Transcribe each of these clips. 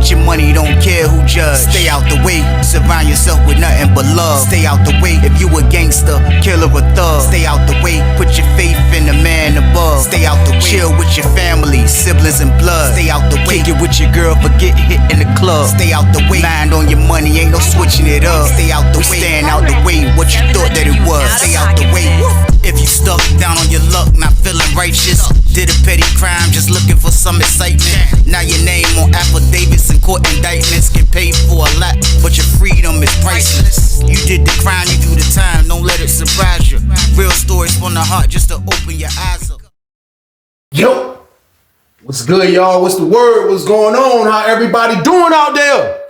Get your money, don't care who judge. Stay out the way, surround yourself with nothing but love. Stay out the way, if you a gangster, killer or thug. Stay out the way, put your faith in the man above. Stay out the way, chill with your family, siblings and blood. Stay out the way, kick it with your girl, forget hit in the club. Stay out the way, mind on your money, ain't no switching it up. Stay out the way, stand out the way, what you thought that it was. Stay out the way. If you stuck down on your luck, not feeling righteous, did a petty crime, just looking for some excitement. Now your name on affidavits and court indictments, get paid for a lot, but your freedom is priceless. You did the crime, you do the time, don't let it surprise you. Real stories from the heart, just to open your eyes up. Yo, what's good, y'all? What's the word? What's going on? How everybody doing out there?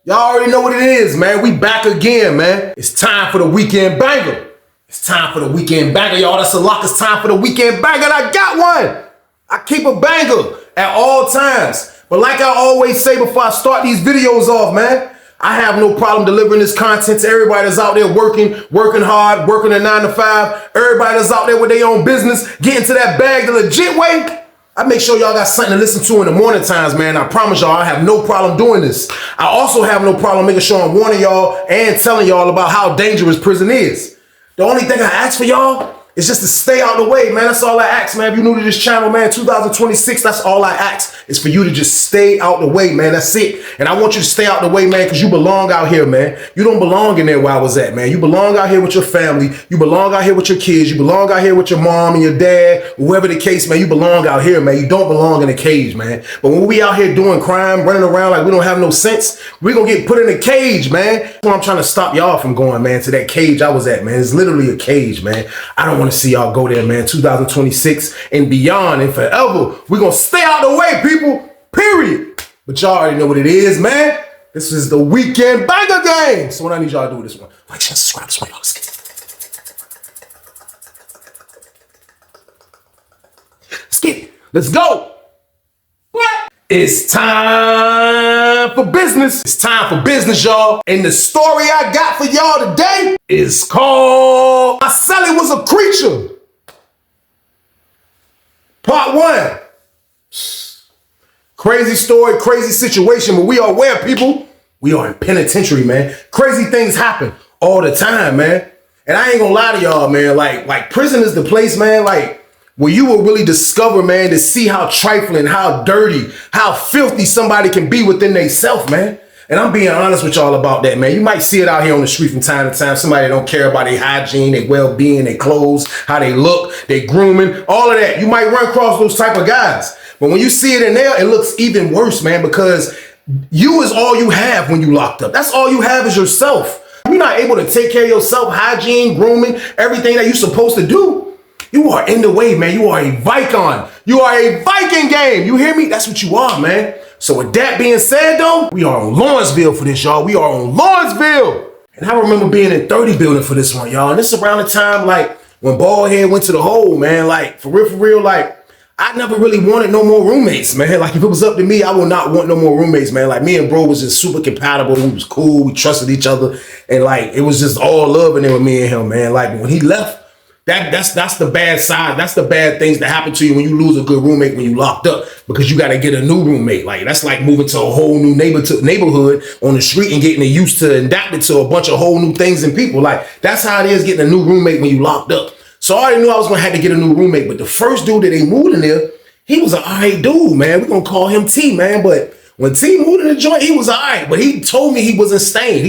Y'all already know what it is, man. We back again, man. It's time for the weekend banger. It's time for the weekend banger, y'all. That's a lock. It's time for the weekend banger, and I got one. I keep a banger at all times. But like I always say before I start these videos off, man, I have no problem delivering this content to everybody that's out there working hard, working a 9 to 5. Everybody that's out there with their own business, getting to that bag the legit way. I make sure y'all got something to listen to in the morning times, man. I promise y'all I have no problem doing this. I also have no problem making sure I'm warning y'all and telling y'all about how dangerous prison is. The only thing I ask for y'all is just to stay out of the way, man. That's all I ask, man. If you're new to this channel, man, 2026, that's all I ask is for you to just stay out the way, man. That's it. And I want you to stay out the way, man, because you belong out here, man. You don't belong in there where I was at, man. You belong out here with your family. You belong out here with your kids. You belong out here with your mom and your dad, whoever the case, man. You belong out here, man. You don't belong in a cage, man. But when we out here doing crime, running around like we don't have no sense, we're going to get put in a cage, man. That's why I'm trying to stop y'all from going, man, to that cage I was at, man. It's literally a cage, man. I don't want to see y'all go there, man. 2026 and beyond and forever. We're going to stay out the way, people. Period. But y'all already know what it is, man. This is the weekend banger game. So what I need y'all to do with this one, like, share, subscribe, this one, y'all. Let's get it. Let's go. What? It's time for business. It's time for business, y'all. And the story I got for y'all today is called I Said It Was a Creature. Part 1. Crazy story, crazy situation, but we are where, people? We are in penitentiary, man. Crazy things happen all the time, man. And I ain't gonna lie to y'all, man. Like prison is the place, man, like where you will really discover, man, to see how trifling, how dirty, how filthy somebody can be within themselves, man. And I'm being honest with y'all about that, man. You might see it out here on the street from time to time. Somebody that don't care about their hygiene, their well-being, their clothes, how they look, their grooming, all of that. You might run across those type of guys. But when you see it in there, it looks even worse, man, because you is all you have when you locked up. That's all you have is yourself. You're not able to take care of yourself, hygiene, grooming, everything that you're supposed to do. You are in the way, man. You are a Viking. You are a Viking game. You hear me? That's what you are, man. So with that being said, though, we are on Lawrenceville for this, y'all. We are on Lawrenceville. And I remember being in 30 building for this one, y'all. And this is around the time, like, when Baldhead went to the hole, man. Like, for real, like, I never really wanted no more roommates, man. Like, if it was up to me, I would not want no more roommates, man. Like, me and bro was just super compatible. We was cool. We trusted each other. And, like, it was just all love in there with me and him, man. Like, when he left, that's the bad side. That's the bad things that happen to you when you lose a good roommate when you locked up, because you got to get a new roommate. Like, that's like moving to a whole new neighborhood on the street and getting it used to and adapted to a bunch of whole new things and people. Like, that's how it is getting a new roommate when you locked up. So I already knew I was going to have to get a new roommate. But the first dude that they moved in there, he was an all right dude, man. We're going to call him T, man. But when T moved in the joint, he was all right. But he told me he wasn't staying.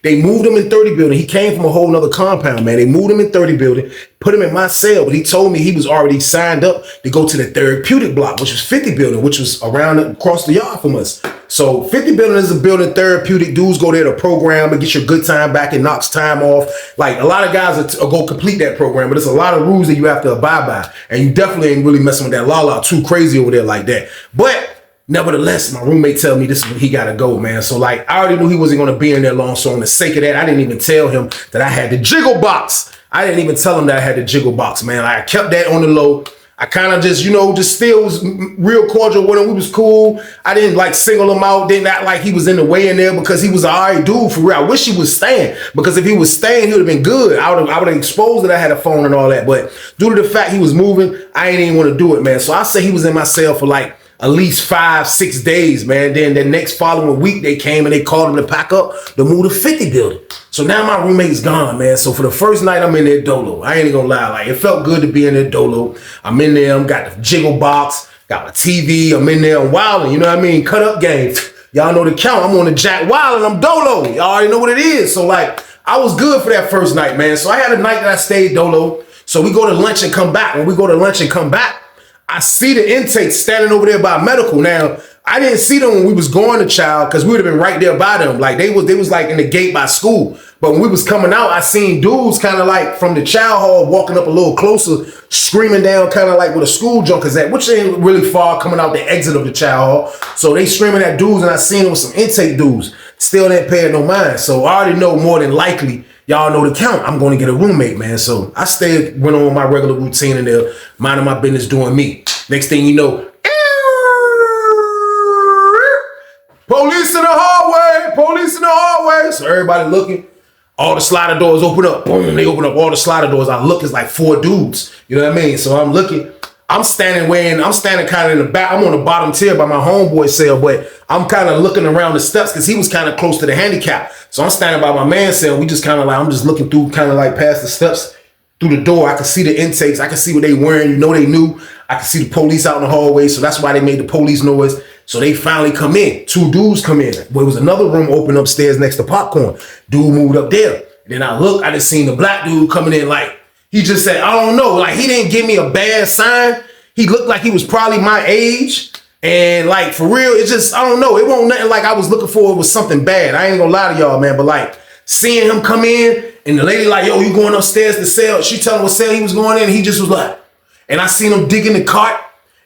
They moved him in 30 building. He came from a whole nother compound, man. They moved him in 30 building, put him in my cell. But he told me he was already signed up to go to the therapeutic block, which was 50 building, which was around across the yard from us. So 50 building is a building therapeutic. Dudes go there to program and get your good time back and knocks time off. Like, a lot of guys will go complete that program, but there's a lot of rules that you have to abide by. And you definitely ain't really messing with that la too crazy over there like that. But nevertheless, my roommate tell me this is where he got to go, man. So, like, I already knew he wasn't going to be in there long. So on the sake of that, I didn't even tell him that I had the jiggle box. I didn't even tell him that I had the jiggle box, man. I kept that on the low. I kind of just, just still was real cordial with him. We was cool. I didn't like single him out. Didn't act like he was in the way in there, because he was an all right dude for real. I wish he was staying, because if he was staying, he would have been good. I would have exposed that I had a phone and all that. But due to the fact he was moving, I ain't even want to do it, man. So I say he was in my cell for like at least 5-6 days, man. Then the next following week, they came and they called them to pack up to move to 50 building. So now my roommate's gone, man. So for the first night, I'm in there dolo. I ain't gonna lie, like it felt good to be in there dolo. I'm in there, I'm got the jiggle box, got my TV, I'm in there, I'm wilding, you know what I mean? Cut up game. Y'all know the count. I'm on the Jack Wild and I'm dolo. Y'all already know what it is. So like, I was good for that first night, man. So I had a night that I stayed dolo. So we go to lunch and come back. When we go to lunch and come back, I see the intake standing over there by medical. Now, I didn't see them when we was going to child because we would have been right there by them. Like they was like in the gate by school. But when we was coming out, I seen dudes kind of like from the child hall walking up a little closer, screaming down kind of like where the school junkers at, which ain't really far coming out the exit of the child hall. So they screaming at dudes and I seen them with some intake dudes. Still didn't pay no mind. So I already know more than likely, y'all know the count, I'm going to get a roommate, man. So I went on my regular routine in there, minding my business, doing me. Next thing you know, police in the hallway, police in the hallway. So everybody looking, all the slider doors open up. Boom, they open up all the slider doors. I look, it's like 4 dudes. You know what I mean? So I'm looking, I'm standing kind of in the back. I'm on the bottom tier by my homeboy's cell, but I'm kind of looking around the steps because he was kind of close to the handicap. So I'm standing by my man's cell. We just kind of like, I'm just looking through kind of like past the steps through the door. I could see the intakes. I could see what they wearing. You know, they knew. I could see the police out in the hallway. So that's why they made the police noise. So they finally come in. 2 dudes come in. There was another room open upstairs next to popcorn. Dude moved up there. Then I look, I just seen the black dude coming in like, he just said, I don't know. Like he didn't give me a bad sign. He looked like he was probably my age. And like, for real, it's just, I don't know. It wasn't nothing like I was looking for. It was something bad. I ain't gonna lie to y'all, man. But like seeing him come in and the lady like, yo, you going upstairs to cell. She telling him what cell he was going in. And he just was like, and I seen him dig in the cart.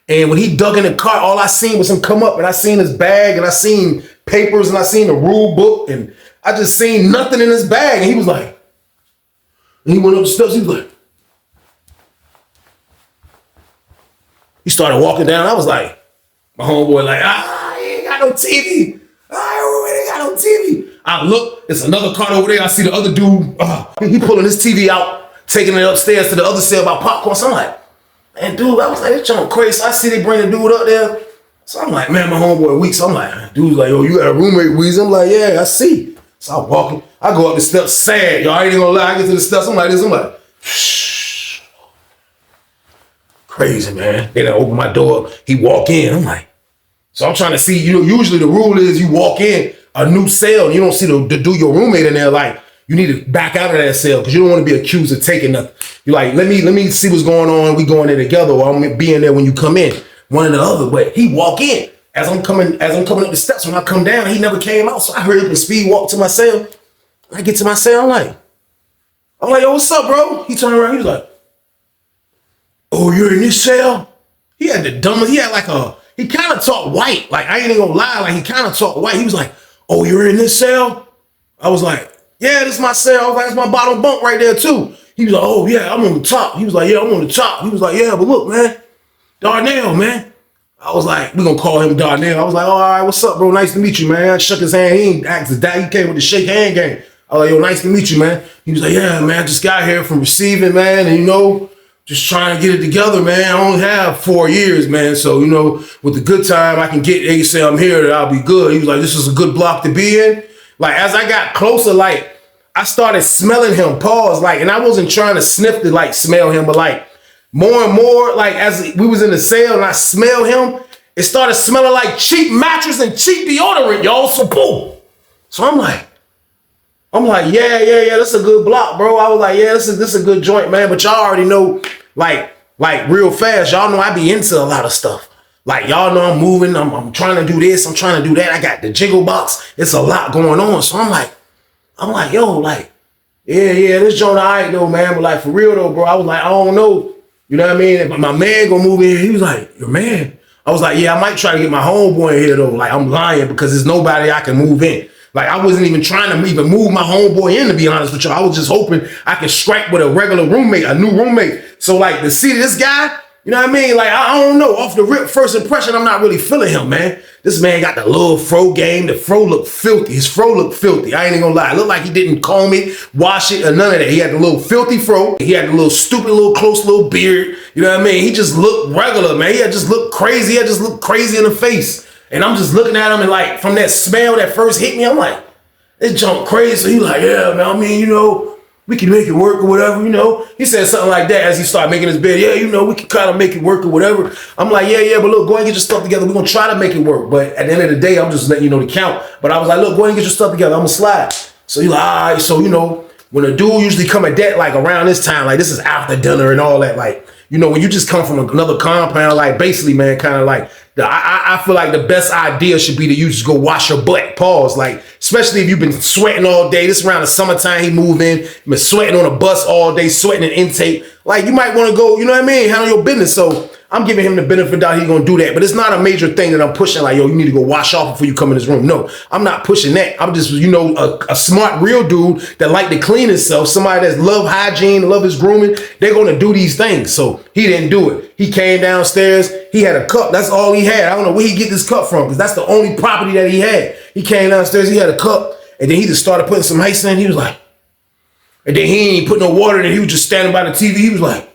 And when he dug in the cart, all I seen was him come up and I seen his bag and I seen papers and I seen the rule book and I just seen nothing in his bag. And he was like, and he went up the steps. He was like, he started walking down. I was like, my homeboy like, he ain't got no TV. He ain't got no TV. I look, it's another cart over there. I see the other dude. He pulling his TV out, taking it upstairs to the other cell by popcorn. So I'm like, man, dude, I was like, it's junk crazy. So I see they bring the dude up there. So I'm like, man, my homeboy weak. So I'm like, dude's like, yo, you got a roommate, Weezy? I'm like, yeah, I see. So I'm walking. I go up the steps sad. Y'all ain't gonna lie. I get to the steps. I'm like this. I'm like, shh. Crazy, man. Then I open my door. He walk in. I'm like, so I'm trying to see, you know, usually the rule is you walk in a new cell and you don't see your roommate in there. Like, you need to back out of that cell because you don't want to be accused of taking nothing. You're like, let me see what's going on. We going in together, or I'm being there when you come in. One or the other. But he walk in. As I'm coming up the steps, when I come down, he never came out. So I hurried up and speed walk to my cell. I get to my cell, I'm like, yo, what's up, bro? He turned around, he was like, oh, you're in this cell? He had the dumbest, he kind of talked white. Like, I ain't even gonna lie, like, he kind of talked white. He was like, oh, you're in this cell? I was like, yeah, this is my cell. I was like, that's my bottom bunk right there, too. He was like, oh, yeah, I'm on the top. He was like, yeah, I'm on the top. He was like, yeah, but look, man, Darnell, man. I was like, we're gonna call him Darnell. I was like, oh, all right, what's up, bro? Nice to meet you, man. I shook his hand. He ain't asked his dad. He came with the shake hand game. I was like, yo, nice to meet you, man. He was like, yeah, man, I just got here from receiving, man. And, you know, just trying to get it together, man. I only have 4 years, man. So, you know, with the good time I can get, they say I'm here, that I'll be good. He was like, this is a good block to be in. Like, as I got closer, like, I started smelling him, pause, like, and I wasn't trying to sniff to, like, smell him, but, like, more and more, like, as we was in the cell and I smelled him, it started smelling like cheap mattress and cheap deodorant, y'all. So boom. So I'm like, yeah, this is a good block, bro. I was like, yeah, this is a good joint, man. But y'all already know, like real fast, y'all know I be into a lot of stuff. Like, y'all know I'm moving, I'm trying to do this, I'm trying to do that. I got the jiggle box. It's a lot going on. So I'm like, yo, like, yeah, this joint all right though, man. But like, for real though, bro, I was like, I don't know. You know what I mean? If my man gonna move in, he was like, your man? I was like, yeah, I might try to get my homeboy in here though. Like, I'm lying because there's nobody I can move in. Like, I wasn't even trying to even move my homeboy in, to be honest with you. I was just hoping I could strike with a regular roommate, a new roommate. So like, to see this guy, You know what I mean? Like, I don't know. Off the rip, first impression, I'm not really feeling him, man. This man got the little fro game. The fro looked filthy. His fro looked filthy. I ain't even gonna lie. It looked like he didn't comb it, wash it, or none of that. He had the little filthy fro. He had the little stupid, little close little beard. You know what I mean? He just looked regular, man. He had just looked crazy. He had just looked crazy in the face. And I'm just looking at him and like, from that smell that first hit me, I'm like, this junk crazy. So he like, yeah, man, I mean, you know, we can make it work or whatever, you know. He said something like that as he started making his bed. Yeah, you know, we can kind of make it work or whatever. I'm like, yeah, but look, go ahead and get your stuff together. We're going to try to make it work. But at the end of the day, I'm just letting you know the count. But I was like, look, go ahead and get your stuff together. I'm going to slide. So he's like, all right. So, you know, when a dude usually come at that, like around this time, like this is after dinner and all that, like, you know, when you just come from another compound, like basically, man, kind of like, I feel like the best idea should be to you just go wash your butt, pause. Like, especially if you've been sweating all day. This around the summertime, he move in, you've been sweating on a bus all day, sweating in intake. Like, you might want to go, you know what I mean, handle your business. So I'm giving him the benefit that he's going to do that. But it's not a major thing that I'm pushing, like, yo, you need to go wash off before you come in this room. No, I'm not pushing that. I'm just, you know, a smart, real dude that like to clean himself, somebody that's love hygiene, love his grooming, they're going to do these things. So he didn't do it. He came downstairs. He had a cup. That's all he had. I don't know where he get this cup from because that's the only property that he had. He came downstairs. He had a cup. And then he just started putting some ice in. He was like, and then he ain't put no water in it. He was just standing by the TV. He was like,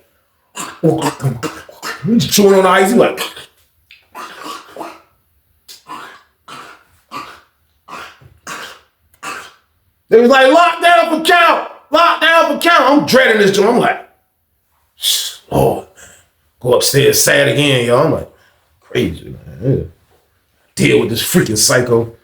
he was chewing on the ice. He was like, they was like, lock down for count. Lock down for count. I'm dreading this joint. I'm like, Lord, man. Go upstairs, sad again, y'all. I'm like, crazy, man. Yeah. Deal with this freaking psycho.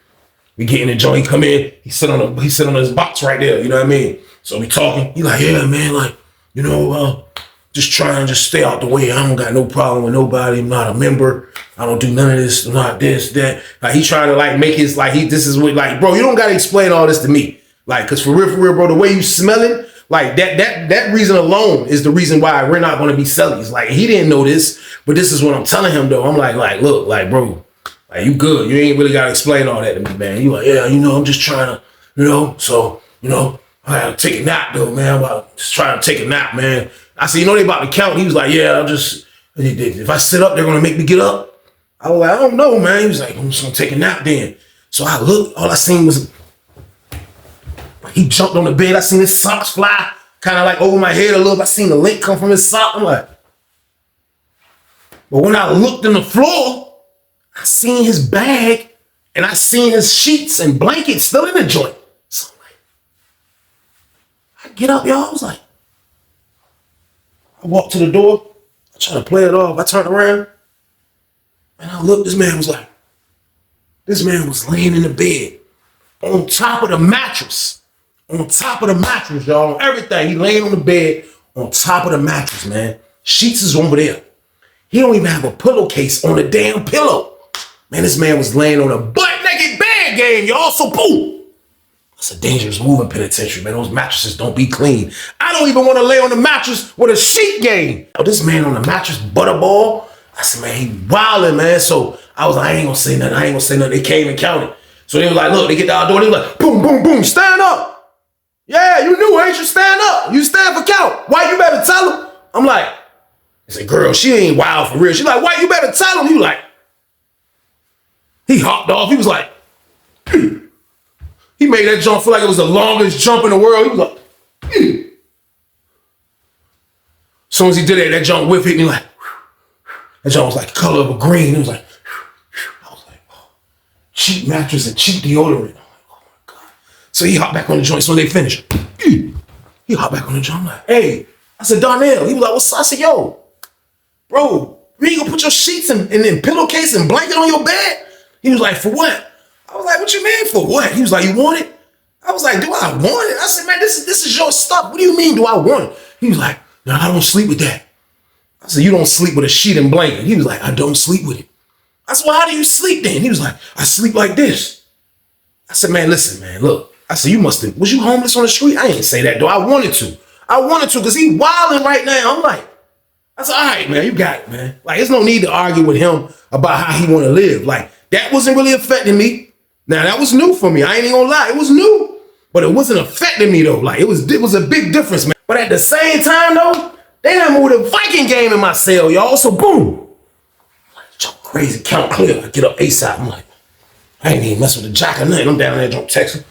We get in the joint, he come in, he sit on his box right there, you know what I mean? So we talking, he like, yeah, man, like, you know, just trying to just stay out the way. I don't got no problem with nobody. I'm not a member. I don't do none of this, not this, that. Like, he trying to like make his, like, this is what, like, bro, you don't got to explain all this to me. Like, cause for real, bro, the way you smelling, like that reason alone is the reason why we're not going to be sellies. Like, he didn't know this, but this is what I'm telling him though. I'm like, look, like, bro, like, you good. You ain't really got to explain all that to me, man. You like, yeah, you know, I'm just trying to, you know, so, you know, I gotta take a nap though, man. I'm just trying to take a nap, man. I said, you know, they about to count. He was like, yeah, if I sit up, they're going to make me get up. I was like, I don't know, man. He was like, I'm just going to take a nap then. So I looked, all I seen was, he jumped on the bed. I seen his socks fly, kind of like over my head a little bit. I seen the lint come from his sock. I'm like, but when I looked on the floor, I seen his bag and I seen his sheets and blankets still in the joint. So I'm like, I get up, y'all. I was like, I walked to the door. I try to play it off. I turned around and I looked. This man was laying in the bed on top of the mattress. On top of the mattress, y'all. On everything. He laying on the bed on top of the mattress, man. Sheets is over there. He don't even have a pillowcase on the damn pillow. Man, this man was laying on a butt-naked bed game, y'all. So, boom. That's a dangerous move in penitentiary, man. Those mattresses don't be clean. I don't even want to lay on the mattress with a sheet game. Oh, this man on the mattress, butterball. I said, man, he wilding, man. So I was like, I ain't gonna say nothing. They came and counted. So they was like, look, they get to our door. They was like, boom, boom, boom, stand up. Yeah, you knew, ain't you? Stand up. You stand for count. Why, you better tell him. I'm like, I said, girl, she ain't wild for real. She like, why, you better tell him. You like, he hopped off. He was like, he made that jump feel like it was the longest jump in the world. He was like, as soon as he did that jump whiff hit me like, that jump was like the color of a green. It was like, I was like, oh, cheap mattress and cheap deodorant. So he hopped back on the joint. So when they finished, he hopped back on the joint. I'm like, hey. I said, Darnell. He was like, what's up? I said, yo, bro, you ain't gonna put your sheets and pillowcase and blanket on your bed? He was like, for what? I was like, what you mean for what? He was like, you want it? I was like, do I want it? I said, man, this is your stuff. What do you mean, do I want it? He was like, no, I don't sleep with that. I said, you don't sleep with a sheet and blanket? He was like, I don't sleep with it. I said, well, how do you sleep then? He was like, I sleep like this. I said, man, listen, man, look. I said, was you homeless on the street? I ain't say that, though. I wanted to because he wilding right now. I'm like, I said, all right, man, you got it, man. Like, there's no need to argue with him about how he want to live. Like, that wasn't really affecting me. Now, that was new for me. I ain't even gonna lie. It was new, but it wasn't affecting me, though. Like, it was a big difference, man. But at the same time, though, They done moved a Viking game in my cell, y'all. So boom. Crazy, count clear. I get up ASAP. I'm like, I ain't even mess with the jack or nothing. I'm down there, don't text him.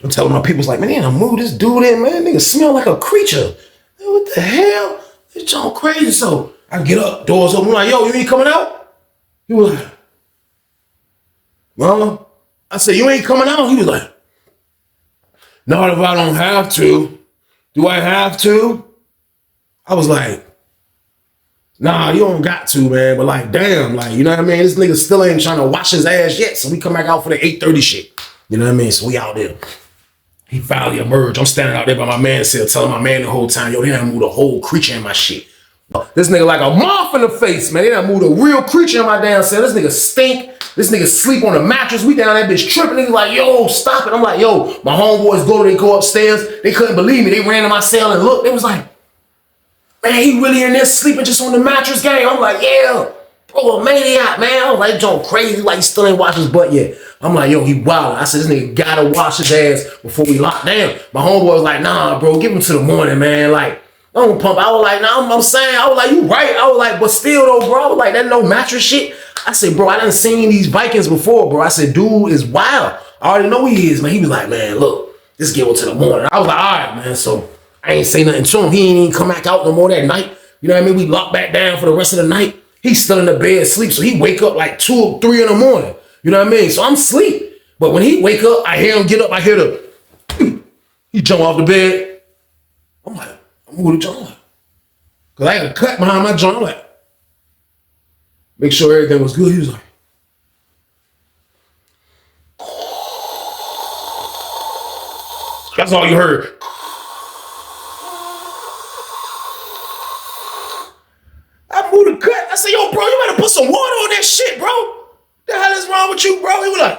I'm telling my people's like, man, they done move this dude in, man. Nigga smell like a creature. Man, what the hell? This junk crazy. So I get up, doors open. I'm like, yo, you ain't coming out? He was like, well, I said, you ain't coming out? He was like, not if I don't have to. Do I have to? I was like, nah, you don't got to, man. But like, damn, like, you know what I mean? This nigga still ain't trying to wash his ass yet. So we come back out for the 8:30 shit. You know what I mean? So we out there. He finally emerged. I'm standing out there by my man's cell telling my man the whole time, yo, they done moved a whole creature in my shit. This nigga like a moth in the face, man. They done moved a real creature in my damn cell. This nigga stink. This nigga sleep on a mattress. We down that bitch tripping. Nigga like, yo, stop it. I'm like, yo, my homeboys go upstairs. They couldn't believe me. They ran to my cell and looked. They was like, man, he really in there sleeping just on the mattress game. I'm like, yeah, bro, a maniac, man. I was like, John crazy, like he still ain't washed his butt yet. I'm like, yo, he wild. I said, this nigga gotta wash his ass before we lock down. My homeboy was like, nah, bro, give him to the morning, man. Like, don't pump. I was like, nah, I'm saying, I was like, you right. I was like, but still though, bro, I was like, that no mattress shit. I said, bro, I done seen these Vikings before, bro. I said, dude is wild. I already know he is, man. He was like, man, look, just give him to the morning. I was like, all right, man. So I ain't say nothing to him. He ain't even come back out no more that night. You know what I mean? We locked back down for the rest of the night. He's still in the bed asleep. So he wake up like 2 or 3 in the morning. You know what I mean? So I'm asleep. But when he wake up, I hear him get up. I hear he jump off the bed. I'm like, I'm moving the joint. Because I had a cut behind my joint. I'm like, make sure everything was good. He was like, that's all you heard. I moved the cut. I said, yo, bro, you better put some water on that shit, bro. What the hell is wrong with you, bro? He was like,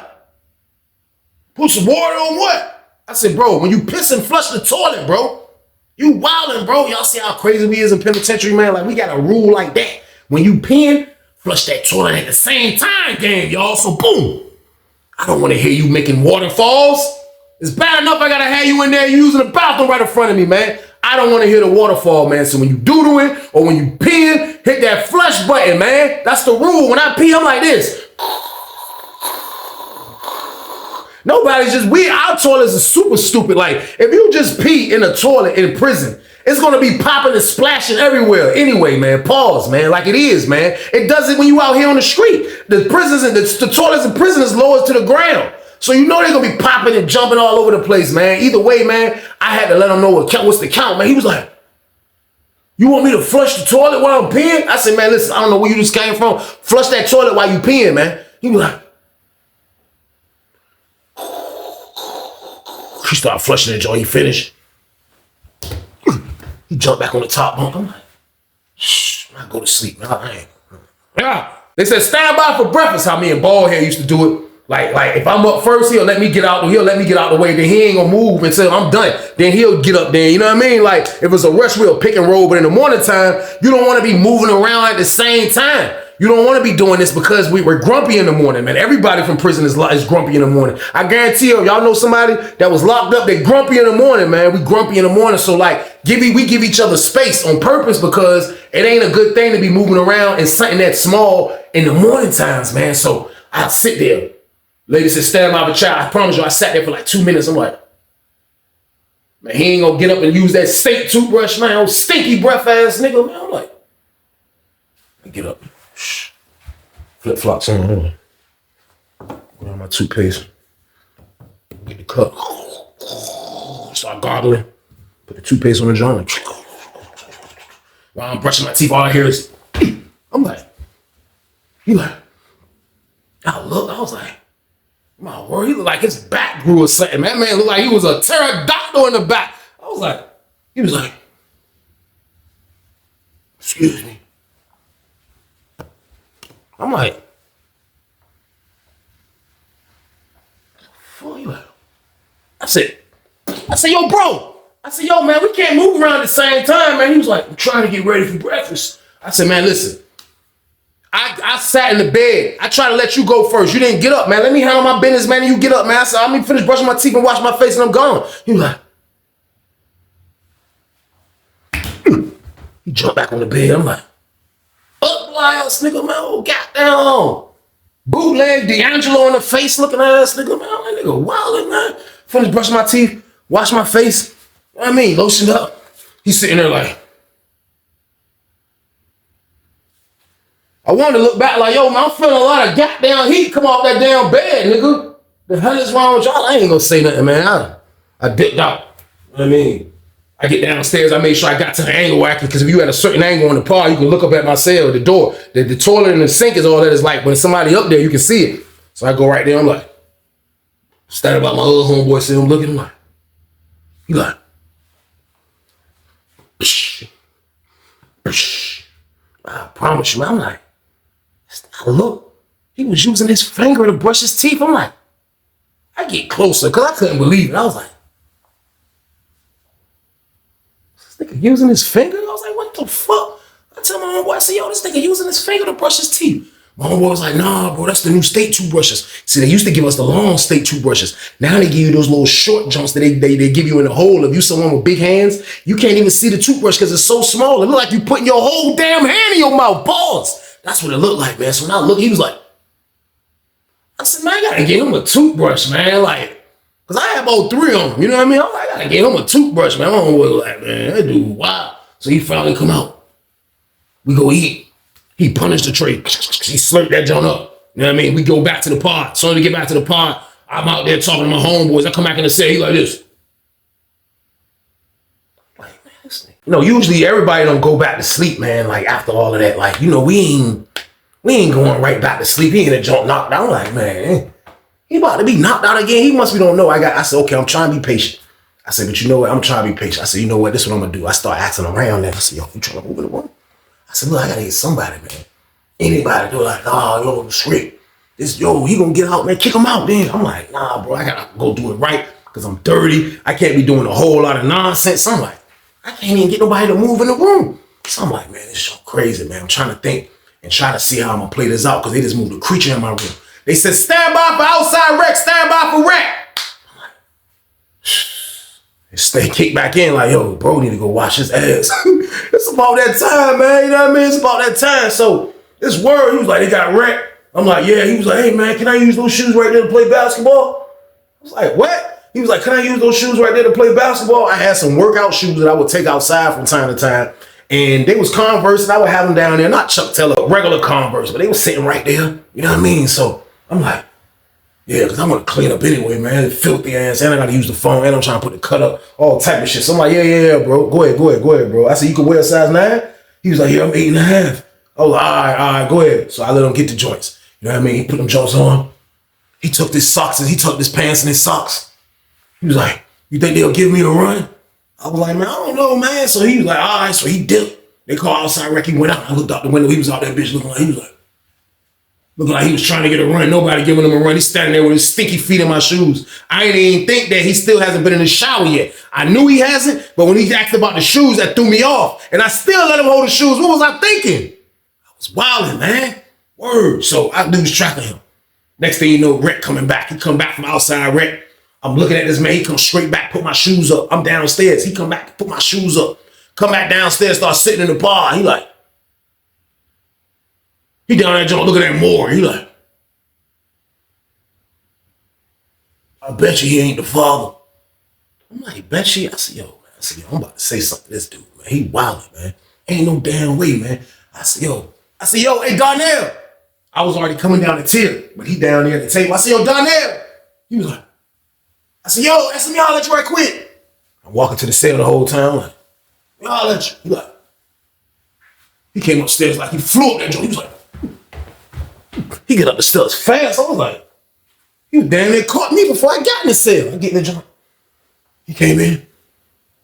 put some water on what? I said, bro, when you piss and flush the toilet, bro, you wildin', bro. Y'all see how crazy we is in penitentiary, man? Like, we got a rule like that. When you peeing, flush that toilet at the same time, gang, y'all. So, boom. I don't want to hear you making waterfalls. It's bad enough I got to have you in there using the bathroom right in front of me, man. I don't want to hear the waterfall, man. So when you doodling or when you peeing, hit that flush button, man. That's the rule. When I pee, I'm like this. Nobody's just, our toilets are super stupid. Like, if you just pee in a toilet in prison, it's going to be popping and splashing everywhere. Anyway, man, pause, man, like it is, man. It does it when you out here on the street. The prisons and the toilets in prison is lowered to the ground. So you know they're going to be popping and jumping all over the place, man. Either way, man, I had to let him know what's the count, man. He was like, you want me to flush the toilet while I'm peeing? I said, man, listen, I don't know where you just came from. Flush that toilet while you peeing, man. He was like, he started flushing that joint. He finished. He jumped back on the top bunk. I'm like, shh, I go to sleep. Nah, I ain't. Yeah. They said stand by for breakfast. How me and Baldhead used to do it. Like if I'm up first, he'll let me get out the way. Then he ain't gonna move until I'm done. Then he'll get up there. You know what I mean? Like if it's a rush, we'll pick and roll. But in the morning time, you don't want to be moving around at the same time. You don't want to be doing this because we were grumpy in the morning, man. Everybody from prison is grumpy in the morning. I guarantee you, y'all know somebody that was locked up, they grumpy in the morning, man. We grumpy in the morning. So like, we give each other space on purpose because it ain't a good thing to be moving around in something that small in the morning times, man. So I'll sit there. Lady said, stand by the child. I promise you, I sat there for like 2 minutes. I'm like, man, he ain't gonna get up and use that steak toothbrush, man. Old stinky breath ass nigga, man. I'm like, I get up. Shh. Flip flops on. Put on my toothpaste. Get the cup. Start gargling. Put the toothpaste on the joint. While I'm brushing my teeth, all I hear is, I'm like, he like, I look, I was like, my word, he looked like his back grew or something. That man looked like he was a pterodactyl in the back. I was like, he was like, excuse me. I'm like, fuck you. I said, yo, bro. I said, yo, man, we can't move around at the same time, man. He was like, I'm trying to get ready for breakfast. I said, man, listen. I sat in the bed. I tried to let you go first. You didn't get up, man. Let me handle my business, man. And you get up, man. I said, let me finish brushing my teeth and wash my face and I'm gone. He was like, he He jumped back on the bed. I'm like, up ass nigga, man. Oh, goddamn. Bootleg D'Angelo in the face looking ass nigga, man. That nigga wildin', man. Finished brushing my teeth, wash my face. You know what I mean? Lotioned up. He's sitting there like, I wanted to look back like, yo, man, I'm feeling a lot of goddamn heat come off that damn bed, nigga. The hell is wrong with y'all? I ain't gonna say nothing, man. I dipped out. You know what I mean? I get downstairs, I made sure I got to the angle acting, because if you at a certain angle on the par, you can look up at my cell, the door. The toilet and the sink is all that is like. When somebody up there, you can see it. So I go right there, I'm like, standing by my other homeboy, see him looking, I'm like, he like, psh, psh. I promise you, man, I'm like, I look, he was using his finger to brush his teeth. I'm like, I get closer because I couldn't believe it. I was like, this nigga using his finger? I was like, what the fuck? I tell my homeboy, I said, yo, this nigga using his finger to brush his teeth. My homeboy was like, nah, bro, that's the new state toothbrushes. See, they used to give us the long state toothbrushes. Now they give you those little short jumps that they give you in the hole. If you someone with big hands, you can't even see the toothbrush because it's so small. It look like you putting your whole damn hand in your mouth. Pause. That's what it looked like, man. So when I looked, he was like, I said, man, I gotta get him a toothbrush, man. Like, because I have about 3 of them. You know what I mean? I'm like, I gotta get him a toothbrush, man. I don't was like, man, that dude, wow. So he finally come out. We go eat. He punished the tray. He slurped that joint up. You know what I mean? We go back to the pod. So when we get back to the pod, I'm out there talking to my homeboys. I come back in the cell. He like this. Like, man, this nigga. You know, usually everybody don't go back to sleep, man. Like after all of that, like, you know, we ain't going right back to sleep. He ain't a jump knocked out. I'm like, man, he about to be knocked out again. He must be don't know. I said, okay, I'm trying to be patient. I said, but you know what? I'm trying to be patient. I said, you know what? This is what I'm gonna do. I start asking around there. I said, yo, you trying to move in the room? I said, look, I gotta get somebody, man. Anybody, they're like, oh, yo, straight. He gonna get out, man. Kick him out, then. I'm like, nah, bro, I gotta go do it right because I'm dirty. I can't be doing a whole lot of nonsense. So I'm like, I can't even get nobody to move in the room. So I'm like, man, this is so crazy, man. I'm trying to think and try to see how I'm gonna play this out because they just moved a creature in my room. They said, stand by for outside rec, stand by for rec. I'm like, stay kick back in like, yo, bro need to go wash his ass. It's about that time, man. You know what I mean? It's about that time. So this word, he was like, they got wrecked. I'm like, yeah. He was like, hey, man, can I use those shoes right there to play basketball? I was like, what? He was like, can I use those shoes right there to play basketball? I had some workout shoes that I would take outside from time to time. And they was Converse, and I would have them down there. Not Chuck Taylor, regular Converse, but they was sitting right there. You know what I mean? So I'm like, yeah, because I'm going to clean up anyway, man. Filthy ass. And I got to use the phone. And I'm trying to put the cut up. All type of shit. So I'm like, yeah, bro. Go ahead, bro. I said, you can wear a size 9? He was like, yeah, I'm 8.5. I was like, all right, go ahead. So I let him get the joints. You know what I mean? He put them joints on. He took his socks and he took his pants and his socks. He was like, you think they'll give me a run? I was like, man, I don't know, man. So he was like, all right. So he dipped. They called outside rec. He went out. I looked out the window. He was out there, bitch, looking like he was trying to get a run. Nobody giving him a run. He's standing there with his stinky feet in my shoes. I ain't even think that he still hasn't been in the shower yet. I knew he hasn't, but when he asked about the shoes, that threw me off. And I still let him hold the shoes. What was I thinking? I was wilding, man. Word. So I lose track of him. Next thing you know, Rec coming back. He come back from outside Rec. I'm looking at this man. He come straight back, put my shoes up. I'm downstairs. He come back, put my shoes up. Come back downstairs, start sitting in the bar. He like, he down there joint looking at more. He like, I bet you he ain't the father. I'm like, bet you? I said, yo, I'm about to say something to this dude, man. He wildin', man. Ain't no damn way, man. I said, yo, hey, Darnell. I was already coming down the tier, but he down there at the table. I said, yo, Darnell. He was like, I said, yo, let me holler at you right quick. I'm walking to the cell the whole time, like, yo, holler at you. He like, he came upstairs like he flew up that joint. He was like, he get up the stairs fast. I was like, he damn near caught me before I got in the cell. I get in the joint. He came in.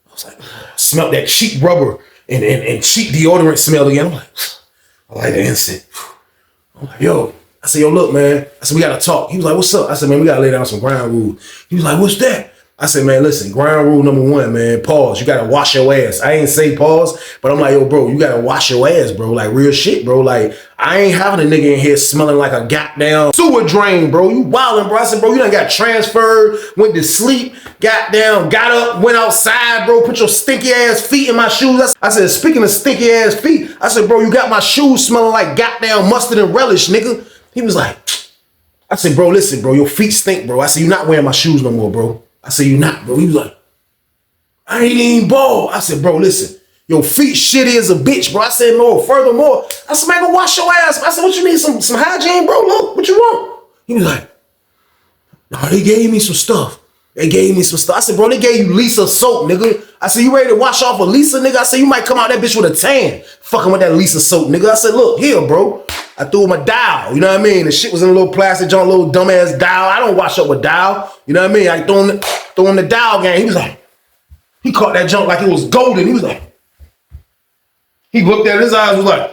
I was like, smelled that cheap rubber and cheap deodorant smell again. I'm like, I like the incense. I'm like, yo. I said, yo, look, man. I said, we got to talk. He was like, what's up? I said, man, we got to lay down some ground rules. He was like, what's that? I said, man, listen, ground rule number one, man, pause. You gotta wash your ass. I ain't say pause, but I'm like, yo, bro, you gotta wash your ass, bro. Like, real shit, bro. Like, I ain't having a nigga in here smelling like a goddamn sewer drain, bro. You wildin', bro. I said, bro, you done got transferred, went to sleep, goddamn, got up, went outside, bro, put your stinky ass feet in my shoes. I said, speaking of stinky ass feet, I said, bro, you got my shoes smelling like goddamn mustard and relish, nigga. He was like, I said, bro, listen, bro, your feet stink, bro. I said, you not wearing my shoes no more, bro. I said, you not, bro. He was like, I ain't even bald. I said, bro, listen, your feet shitty as a bitch, bro. I said, no, furthermore, I said, man, go wash your ass. I said, what you need, some hygiene, bro? Look, what you want? He was like, no, they gave me some stuff. They gave me some stuff. I said, bro, they gave you Lisa soap, nigga. I said, you ready to wash off a Lisa, nigga? I said, you might come out that bitch with a tan. Fucking with that Lisa soap, nigga. I said, look, here, bro. I threw him a dial, you know what I mean? The shit was in a little plastic joint, little dumbass dial. I don't wash up with dial, you know what I mean? I threw him the dial game. He was like, he caught that junk like it was golden. He was like, he looked at his eyes, was like,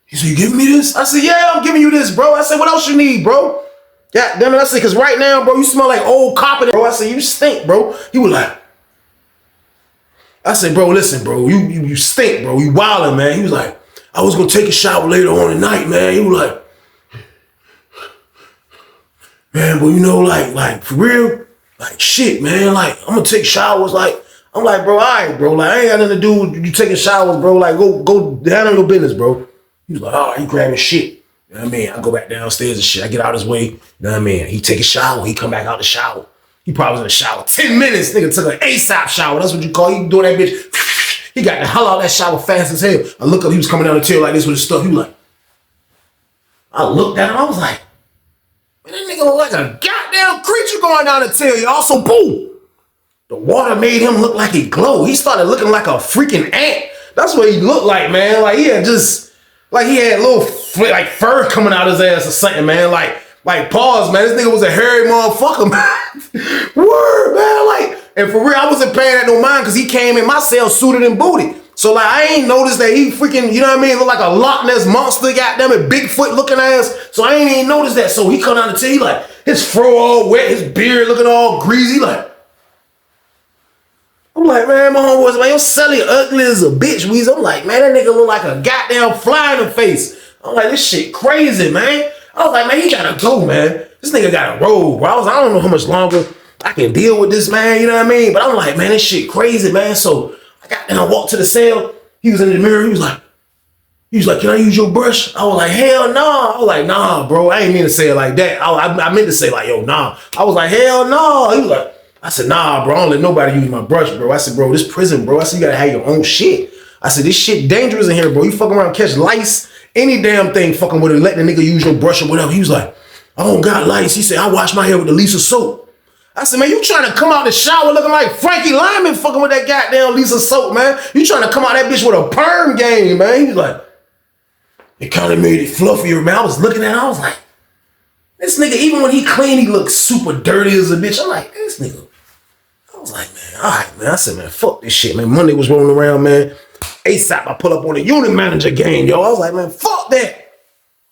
he said, you giving me this? I said, yeah, I'm giving you this, bro. I said, what else you need, bro? Yeah, damn it. I said, because right now, bro, you smell like old carpet, bro. I said, you stink, bro. He was like, I said, bro, listen, bro, you stink, bro. You wildin', man. He was like, I was gonna take a shower later on tonight, man. He was like, man, but you know, like for real, like shit, man. Like I'm gonna take showers. Like I'm like, bro, all right, bro. Like I ain't got nothing to do with you taking showers, bro. Like go handle your business, bro. He was like, all right, he grabbing shit. You know what I mean? I go back downstairs and shit. I get out his way. You know what I mean? He take a shower. He come back out the shower. He probably was in the shower 10 minutes. Nigga took an ASAP shower. That's what you call. He doing that bitch. He got the hell out of that shower fast as hell. I look up, he was coming down the tail like this with his stuff. He was like, I looked at him, I was like, man, that nigga look like a goddamn creature going down the tail, y'all. So boom, the water made him look like he glowed. He started looking like a freaking ant. That's what he looked like, man. Like he had just, like he had little like fur coming out his ass or something, man. Like pause, man. This nigga was a hairy motherfucker, man. Word, man. Like, and for real, I wasn't paying that no mind because he came in my cell suited and booted. So like, I ain't noticed that he freaking, you know what I mean? Look like a Loch Ness monster, goddamn it, Bigfoot looking ass. So I ain't even noticed that. So he come down the tail, like his fro all wet, his beard looking all greasy, like. I'm like, man, my homeboys, man, your celly ugly as a bitch, Weezy. I'm like, man, that nigga look like a goddamn fly in the face. I'm like, this shit crazy, man. I was like, man, he gotta go, man. This nigga gotta roll, bro. I don't know how much longer I can deal with this, man, you know what I mean? But I'm like, man, this shit crazy, man. So I got down, walked to the cell. He was in the mirror. He was like, can I use your brush? I was like, hell no. I was like, nah, bro. I ain't mean to say it like that. I meant to say like, yo, nah. I was like, hell no. He was like, I said, nah, bro. I don't let nobody use my brush, bro. I said, bro, this prison, bro. I said, you gotta have your own shit. I said, this shit dangerous in here, bro. You fucking around, catch lice, any damn thing fucking with it, letting the nigga use your brush or whatever. He was like, I don't got lice. He said, I wash my hair with the Lisa soap. I said, man, you trying to come out the shower looking like Frankie Lyman fucking with that goddamn Lisa soap, man. You trying to come out that bitch with a perm game, man. He was like, it kind of made it fluffier, man. I was looking at it, I was like, this nigga, even when he clean, he looks super dirty as a bitch. I'm like, this nigga. I was like, man, all right, man. I said, man, fuck this shit, man. Monday was rolling around, man. ASAP, I pull up on the unit manager game, yo. I was like, man, fuck that.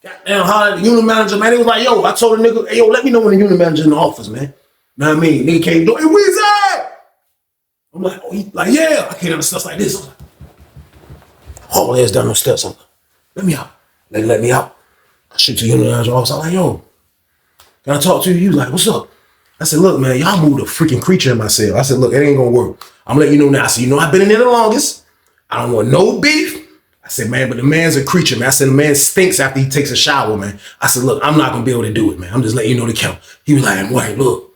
Goddamn, hollered at the unit manager, man. He was like, yo, I told the nigga, hey, yo, let me know when the unit manager's in the office, man. Know what I mean? Nigga came door, hey, Weezy! I'm like, oh, he like, yeah. I came down the steps like this. I'm like, haul ass down the steps. I'm like, let me out. Let me out. I shoot to the unit manager's office. I'm like, yo, can I talk to you? He was like, what's up? I said, look, man, y'all moved a freaking creature in my cell. I said, look, it ain't gonna work. I'm letting you know now. I said, you know, I've been in there the longest. I don't want no beef. I said, man, but the man's a creature, man. I said, the man stinks after he takes a shower, man. I said, look, I'm not gonna be able to do it, man. I'm just letting you know the count. He was like, wait, look,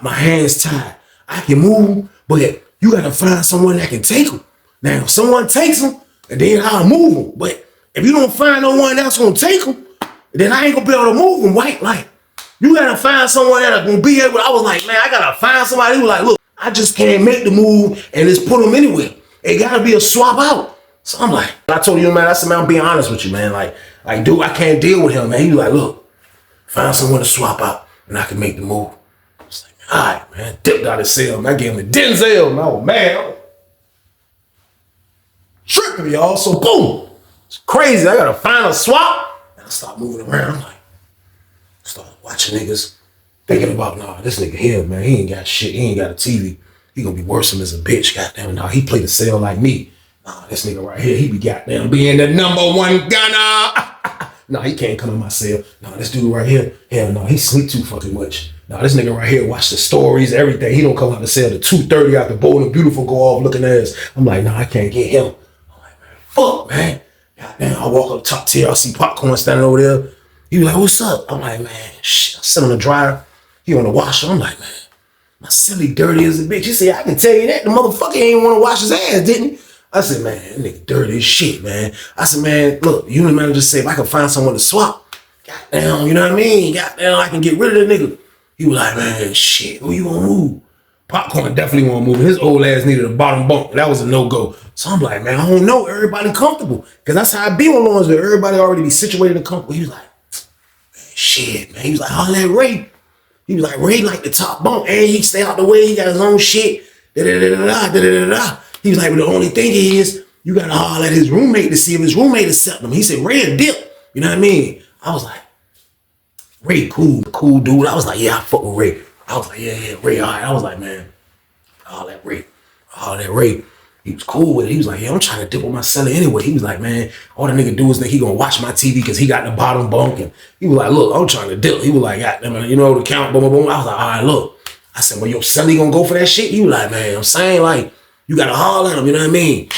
my hands tied. I can move, but you gotta find someone that can take them. Now, if someone takes them, then I'll move them. But if you don't find no one that's gonna take them, then I ain't gonna be able to move them, white like. You gotta find someone that's gonna be able. I was like, man, I gotta find somebody who was like, look, I just can't make the move and just put them anywhere. It gotta be a swap out. So I'm like, I told you, man, I said, man, I'm being honest with you, man. Like, dude, I can't deal with him, man. He was like, look, find someone to swap out and I can make the move. I was like, all right, man, dipped out his cell, man. I gave him the Denzel, man. Oh, man. Tripping, y'all. So boom. It's crazy. I gotta find a swap. And I start moving around. I'm like, start watching niggas. thinking about, nah, this nigga here, man, he ain't got shit. He ain't got a TV. He gonna be worse than as a bitch, goddamn. Nah, he played a cell like me. Nah, this nigga right here, he be goddamn being the #1 gunner. Nah, he can't come in my cell. Nah, this dude right here, hell no, he sleep too fucking much. Nah, this nigga right here watch the stories, everything. He don't come out the cell to 2:30 after Bold and Beautiful go off looking ass. I'm like, nah, I can't get him. I'm like, man, fuck, man. Goddamn, I walk up top tier, I see Popcorn standing over there. He be like, what's up? I'm like, man, shit. I sit on the dryer. He on the washer. I'm like, man, my silly dirty as a bitch. He said, I can tell you that. The motherfucker ain't want to wash his ass, didn't he? I said, man, that nigga dirty as shit, man. I said, man, look, unit manager said if I can find someone to swap, goddamn, you know what I mean? Goddamn, I can get rid of the nigga. He was like, man, shit, who you gonna move? Popcorn definitely won't move. His old ass needed a bottom bunk. That was a no-go. So I'm like, man, I don't know. Everybody comfortable. Because that's how I be on Lawrenceville. Everybody already be situated and comfortable. He was like, man, shit, man. He was like, holla at Ray. He was like, Ray like the top bunk. And he stay out the way. He got his own shit. Da-da-da-da-da-da-da-da. He was like, but the only thing is, you got to holler at his roommate to see if his roommate accept him. He said, Ray a dip. You know what I mean? I was like, Ray, cool dude. I was like, yeah, I fuck with Ray. I was like, yeah, Ray, all right. I was like, man, all that Ray. He was cool with it. He was like, yeah, I'm trying to dip on my cellar anyway. He was like, man, all the nigga do is think he gonna watch my TV because he got the bottom bunk. And he was like, look, I'm trying to dip. He was like, goddamn, you know, the count, boom, boom, boom. I was like, all right, look. I said, well, your celly gonna go for that shit? He was like, man, I'm saying, like, you gotta holler at him, you know what I mean?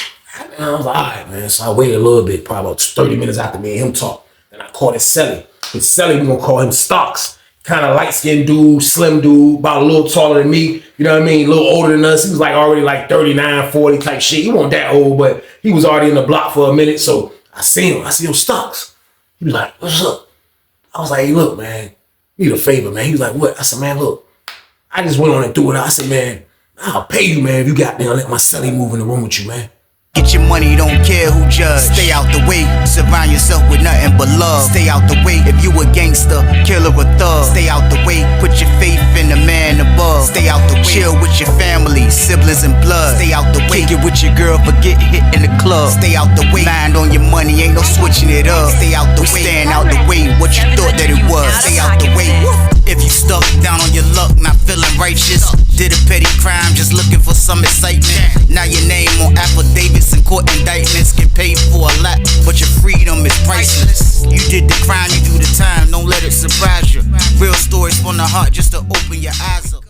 And I was like, all right, man. So I waited a little bit, probably about 30 minutes after me and him talk. Then I called his celly. His celly, we gonna call him Stocks. Kind of light-skinned dude, slim dude, about a little taller than me. You know what I mean? A little older than us. He was like already like 39, 40 type shit. He wasn't that old, but he was already in the block for a minute. So I see him, Stocks. He was like, what's up? I was like, hey, look, man, need a favor, man. He was like, what? I said, man, look, I just went on and threw it out. I said, man, I'll pay you, man, if you got there and let my celly move in the room with you, man. Get your money, don't care who judge. Stay out the way, surround yourself with nothing but love. Stay out the way if you a gangster, killer or thug. Stay out the way, put your faith in the man above. Stay out the way, chill with your family, siblings and blood. Stay out the way, kick it with your girl, forget hit in the club. Stay out the way, mind on your money, ain't no switching it up. Stay out the way, stand out the way, what you thought that it was. Stay out the way. If you stuck down on your luck, not feeling righteous, did a petty crime, just looking for some excitement. Now your name on affidavits and court indictments, get paid for a lot, but your freedom is priceless. You did the crime, you do the time, don't let it surprise you. Real stories from the heart, just to open your eyes up.